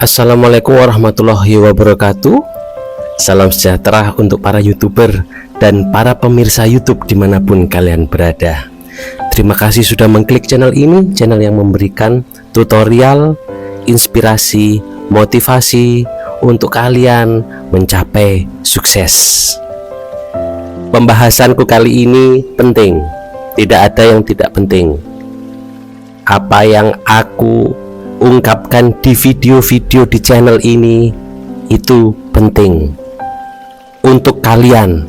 Assalamualaikum warahmatullahi wabarakatuh. Salam sejahtera untuk para YouTuber dan para pemirsa YouTube dimanapun kalian berada. Terima kasih sudah mengklik channel ini, channel yang memberikan tutorial, inspirasi, motivasi untuk kalian mencapai sukses. Pembahasanku kali ini penting, tidak ada yang tidak penting. Apa yang aku ungkapkan di video-video di channel ini itu penting untuk kalian.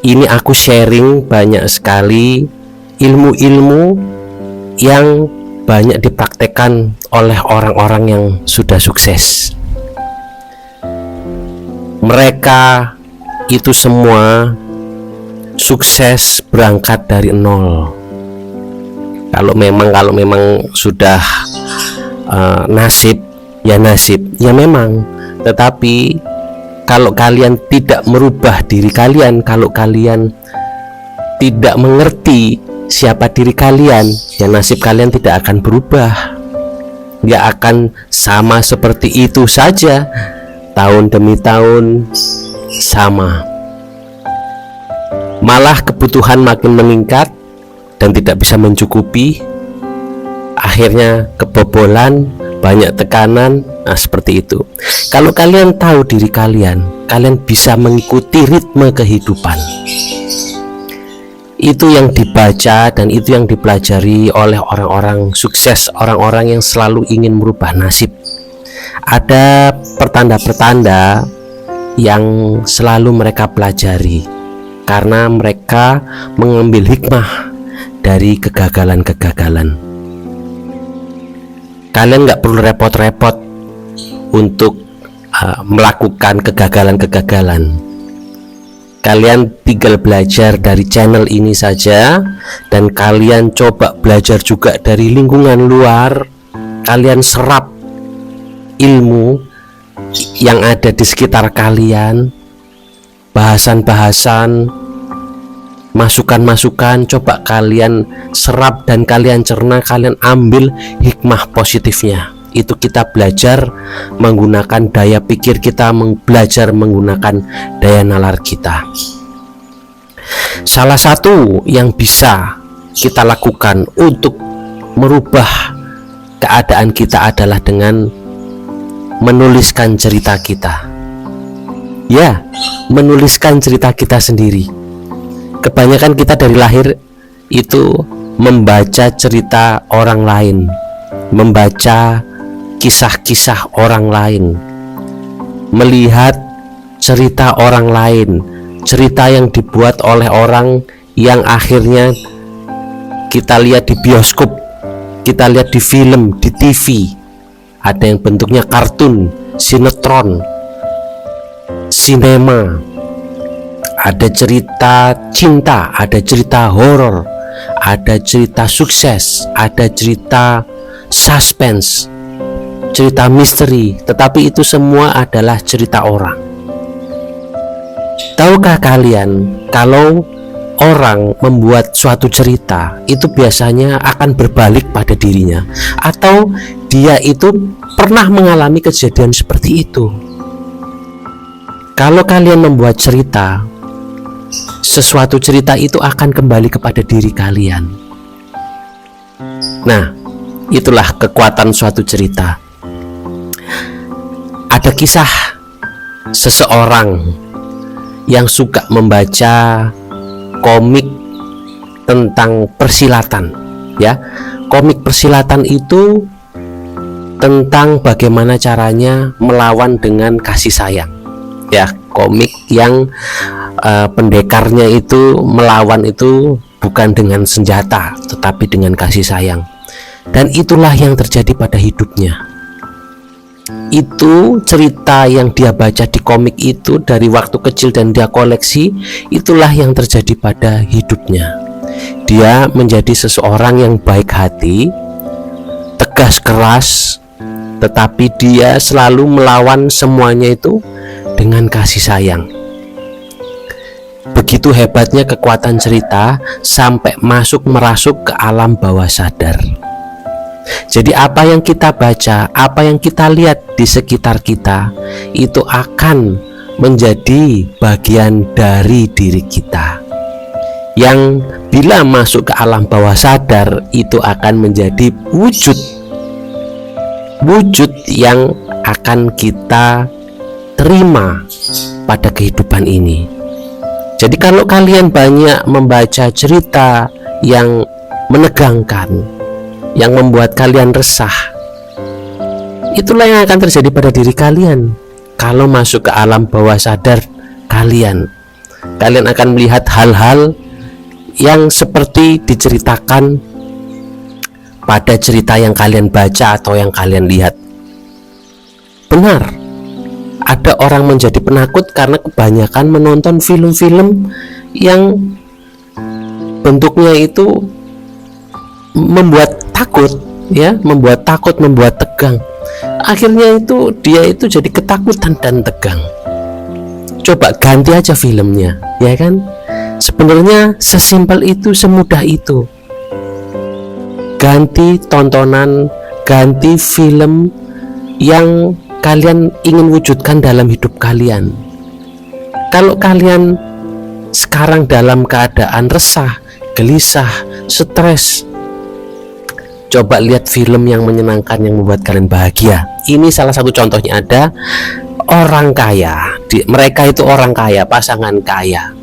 Ini aku sharing banyak sekali ilmu-ilmu yang banyak dipraktekkan oleh orang-orang yang sudah sukses. Mereka itu semua sukses berangkat dari nol. Kalau memang sudah nasib ya memang. Tetapi kalau kalian tidak merubah diri kalian, kalau kalian tidak mengerti siapa diri kalian, ya nasib kalian tidak akan berubah. Ya akan sama seperti itu saja, tahun demi tahun sama. Malah kebutuhan makin meningkat dan tidak bisa mencukupi, akhirnya kebobolan, banyak tekanan. Nah seperti itu. Kalau kalian tahu diri kalian, kalian bisa mengikuti ritme kehidupan. Itu yang dibaca dan itu yang dipelajari oleh orang-orang sukses, orang-orang yang selalu ingin merubah nasib. Ada pertanda-pertanda yang selalu mereka pelajari karena mereka mengambil hikmah dari kegagalan-kegagalan. Kalian nggak perlu repot-repot untuk melakukan kegagalan-kegagalan. Kalian tinggal belajar dari channel ini saja, dan kalian coba belajar juga dari lingkungan luar. Kalian serap ilmu yang ada di sekitar kalian, bahasan-bahasan, masukan-masukan, coba kalian serap dan kalian cerna, kalian ambil hikmah positifnya. Itu kita belajar menggunakan daya pikir kita, belajar menggunakan daya nalar kita. Salah satu yang bisa kita lakukan untuk merubah keadaan kita adalah dengan menuliskan cerita kita. Ya, menuliskan cerita kita sendiri. Kebanyakan kita dari lahir itu membaca cerita orang lain, membaca kisah-kisah orang lain, melihat cerita orang lain, cerita yang dibuat oleh orang yang akhirnya kita lihat di bioskop, kita lihat di film, di TV. Ada yang bentuknya kartun, sinetron, sinema. Ada cerita cinta, ada cerita horor, ada cerita sukses, ada cerita suspense, cerita misteri. Tetapi itu semua adalah cerita orang. Tahukah kalian kalau orang membuat suatu cerita itu biasanya akan berbalik pada dirinya, atau dia itu pernah mengalami kejadian seperti itu? Kalau kalian membuat cerita, sesuatu cerita itu akan kembali kepada diri kalian. Nah, itulah kekuatan suatu cerita. Ada kisah seseorang yang suka membaca komik tentang persilatan, ya. Komik persilatan itu tentang bagaimana caranya melawan dengan kasih sayang. Ya, komik yang pendekarnya itu melawan itu bukan dengan senjata tetapi dengan kasih sayang. Dan itulah yang terjadi pada hidupnya. Itu cerita yang dia baca di komik itu dari waktu kecil dan dia koleksi, itulah yang terjadi pada hidupnya. Dia menjadi seseorang yang baik hati, tegas keras, tetapi dia selalu melawan semuanya itu dengan kasih sayang. Begitu hebatnya kekuatan cerita sampai merasuk ke alam bawah sadar. Jadi apa yang kita baca, apa yang kita lihat di sekitar kita, itu akan menjadi bagian dari diri kita, yang bila masuk ke alam bawah sadar itu akan menjadi wujud yang akan kita terima pada kehidupan ini. Jadi kalau kalian banyak membaca cerita yang menegangkan, yang membuat kalian resah, itulah yang akan terjadi pada diri kalian. Kalau masuk ke alam bawah sadar kalian akan melihat hal-hal yang seperti diceritakan pada cerita yang kalian baca atau yang kalian lihat. Benar, ada orang menjadi penakut karena kebanyakan menonton film-film yang bentuknya itu membuat takut, ya, membuat takut, membuat tegang. Akhirnya dia itu jadi ketakutan dan tegang. Coba ganti aja filmnya, ya kan? Sebenarnya sesimpel itu, semudah itu. Ganti tontonan, ganti film yang kalian ingin wujudkan dalam hidup kalian. Kalau kalian sekarang dalam keadaan resah, gelisah, stres, coba lihat film yang menyenangkan, yang membuat kalian bahagia. Ini salah satu contohnya, ada orang kaya, mereka itu orang kaya, pasangan kaya.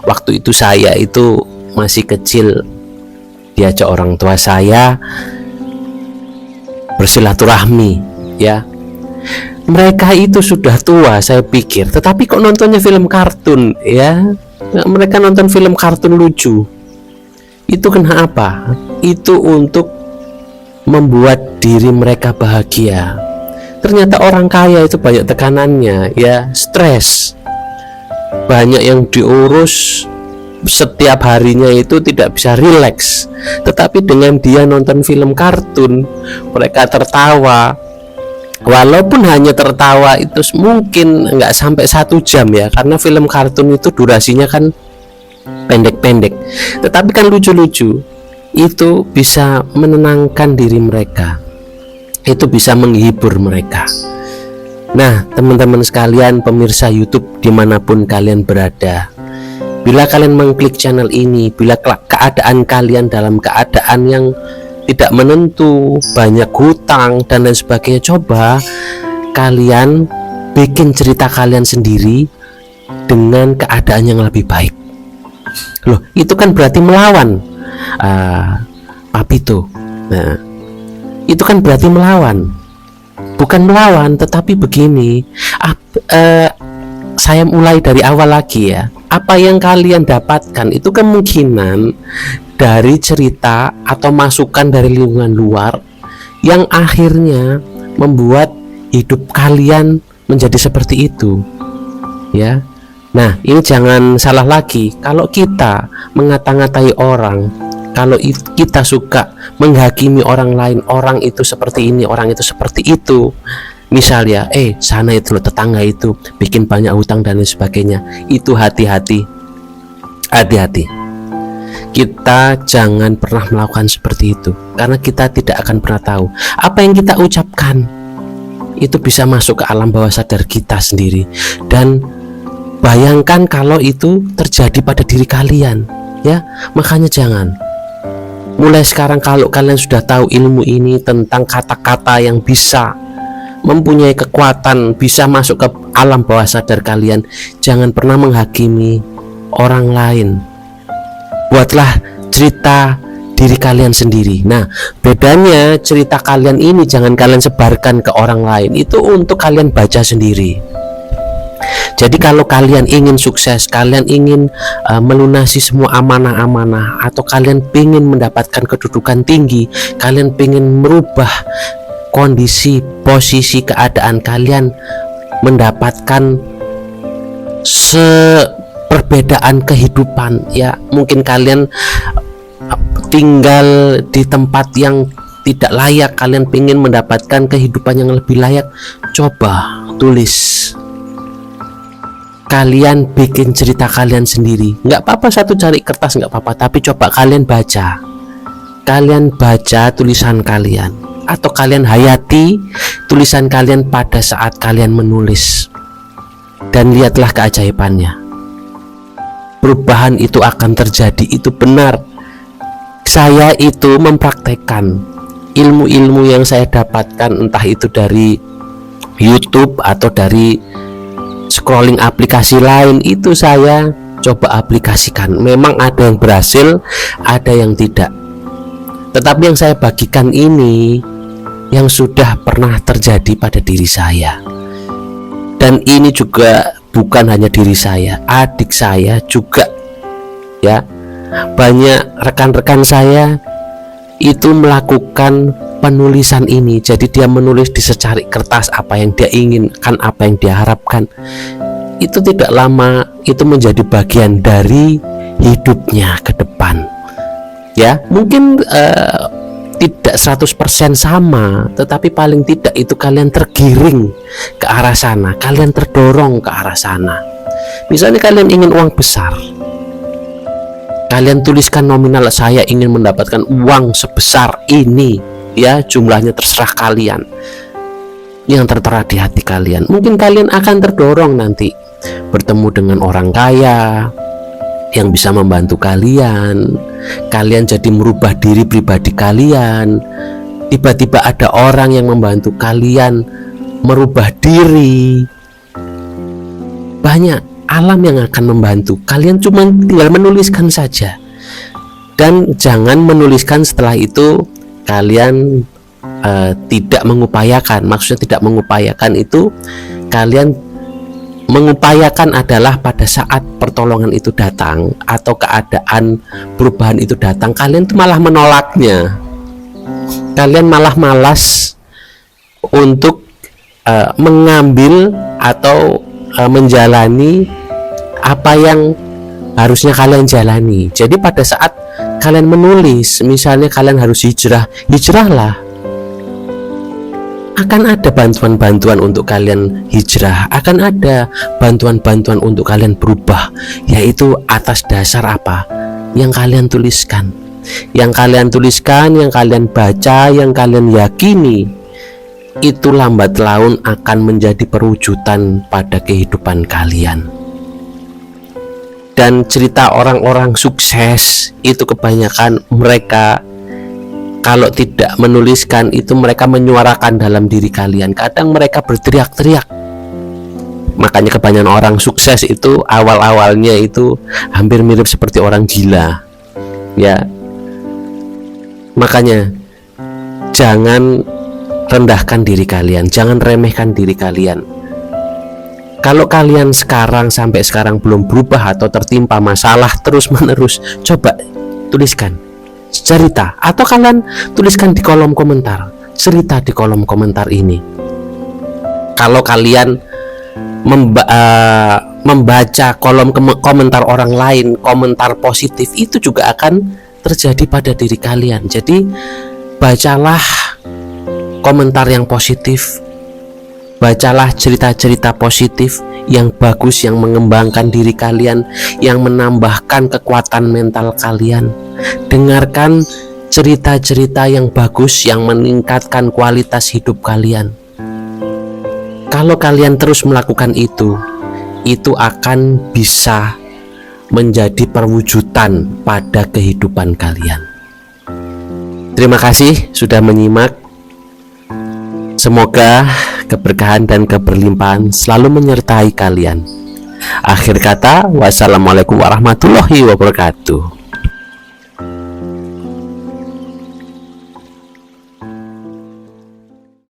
Waktu itu saya itu masih kecil, diajak orang tua saya bersilaturahmi, ya. Mereka itu sudah tua, saya pikir, tetapi kok nontonnya film kartun, ya. Mereka nonton film kartun lucu. Itu kenapa? Itu untuk membuat diri mereka bahagia. Ternyata orang kaya itu banyak tekanannya, ya, stres, banyak yang diurus, setiap harinya itu tidak bisa rileks. Tetapi dengan dia nonton film kartun, mereka tertawa, walaupun hanya tertawa itu mungkin nggak sampai 1 jam, ya, karena film kartun itu durasinya kan pendek-pendek, tetapi kan lucu-lucu. Itu bisa menenangkan diri mereka, itu bisa menghibur mereka. Nah, teman-teman sekalian, pemirsa YouTube dimanapun kalian berada, bila kalian mengklik channel ini, bila keadaan kalian dalam keadaan yang tidak menentu, banyak hutang dan lain sebagainya, coba kalian bikin cerita kalian sendiri dengan keadaan yang lebih baik. Loh, itu kan berarti melawan Papito. Nah, itu kan berarti melawan. Bukan melawan, tetapi begini, saya mulai dari awal lagi, ya. Apa yang kalian dapatkan itu kemungkinan dari cerita atau masukan dari lingkungan luar yang akhirnya membuat hidup kalian menjadi seperti itu, ya. Nah, ini jangan salah lagi, kalau kita mengata-ngatai orang, kalau kita suka menghakimi orang lain, orang itu seperti ini, orang itu seperti itu. Misalnya, sana itu loh, tetangga itu bikin banyak hutang dan lain sebagainya. Itu hati-hati. Kita jangan pernah melakukan seperti itu, karena kita tidak akan pernah tahu apa yang kita ucapkan itu bisa masuk ke alam bawah sadar kita sendiri. Dan bayangkan kalau itu terjadi pada diri kalian, ya. Makanya jangan. Mulai sekarang kalau kalian sudah tahu ilmu ini tentang kata-kata yang bisa mempunyai kekuatan, bisa masuk ke alam bawah sadar kalian, jangan pernah menghakimi orang lain. Buatlah cerita diri kalian sendiri. Nah, bedanya cerita kalian ini jangan kalian sebarkan ke orang lain, itu untuk kalian baca sendiri. Jadi kalau kalian ingin sukses, kalian ingin melunasi semua amanah-amanah, atau kalian ingin mendapatkan kedudukan tinggi, kalian ingin merubah kondisi, posisi, keadaan kalian, mendapatkan perbedaan kehidupan, ya, mungkin kalian tinggal di tempat yang tidak layak, kalian ingin mendapatkan kehidupan yang lebih layak, coba tulis. Kalian bikin cerita kalian sendiri, nggak apa-apa, satu cari kertas nggak apa-apa, tapi coba kalian baca kalian baca tulisan kalian, atau kalian hayati tulisan kalian pada saat kalian menulis, dan lihatlah keajaibannya. Perubahan itu akan terjadi, itu benar. Saya itu mempraktekkan ilmu-ilmu yang saya dapatkan, entah itu dari YouTube atau dari scrolling aplikasi lain, itu saya coba aplikasikan. Memang ada yang berhasil, ada yang tidak. Tetapi yang saya bagikan ini yang sudah pernah terjadi pada diri saya. Dan ini juga bukan hanya diri saya, adik saya juga, ya. Banyak rekan-rekan saya itu melakukan penulisan ini. Jadi dia menulis di secari kertas apa yang dia inginkan, apa yang dia harapkan. Itu tidak lama itu menjadi bagian dari hidupnya ke depan. Ya, mungkin tidak 100% sama, tetapi paling tidak itu kalian tergiring ke arah sana, kalian terdorong ke arah sana. Misalnya kalian ingin uang besar, kalian tuliskan nominal, saya ingin mendapatkan uang sebesar ini, ya, jumlahnya terserah kalian, yang tertera di hati kalian. Mungkin kalian akan terdorong nanti bertemu dengan orang kaya yang bisa membantu kalian. Kalian jadi merubah diri pribadi kalian. Tiba-tiba ada orang yang membantu kalian merubah diri. Banyak alam yang akan membantu. Kalian cuma tinggal menuliskan saja. Dan jangan menuliskan setelah itu kalian tidak mengupayakan. Maksudnya tidak mengupayakan itu, kalian mengupayakan adalah pada saat pertolongan itu datang atau keadaan perubahan itu datang, kalian tuh malah menolaknya. Kalian malah malas untuk mengambil atau menjalani apa yang harusnya kalian jalani. Jadi pada saat kalian menulis, misalnya kalian harus hijrah, hijrahlah. Akan ada bantuan-bantuan untuk kalian hijrah, akan ada bantuan-bantuan untuk kalian berubah, yaitu atas dasar apa yang kalian tuliskan. Yang kalian tuliskan, yang kalian baca, yang kalian yakini, itu lambat laun akan menjadi perwujudan pada kehidupan kalian. Dan cerita orang-orang sukses itu kebanyakan mereka kalau tidak menuliskan itu, mereka menyuarakan dalam diri kalian. Kadang mereka berteriak-teriak. Makanya kebanyakan orang sukses itu awal-awalnya itu hampir mirip seperti orang gila, ya. Makanya jangan rendahkan diri kalian, jangan remehkan diri kalian. Kalau kalian sampai sekarang belum berubah atau tertimpa masalah terus-menerus, coba tuliskan cerita, atau kalian tuliskan di kolom komentar, cerita di kolom komentar ini. Kalau kalian membaca kolom komentar orang lain, komentar positif, itu juga akan terjadi pada diri kalian. Jadi bacalah komentar yang positif, bacalah cerita-cerita positif yang bagus, yang mengembangkan diri kalian, yang menambahkan kekuatan mental kalian. Dengarkan cerita-cerita yang bagus yang meningkatkan kualitas hidup kalian. Kalau kalian terus melakukan itu akan bisa menjadi perwujudan pada kehidupan kalian. Terima kasih sudah menyimak. Semoga keberkahan dan keberlimpahan selalu menyertai kalian. Akhir kata, wassalamualaikum warahmatullahi wabarakatuh.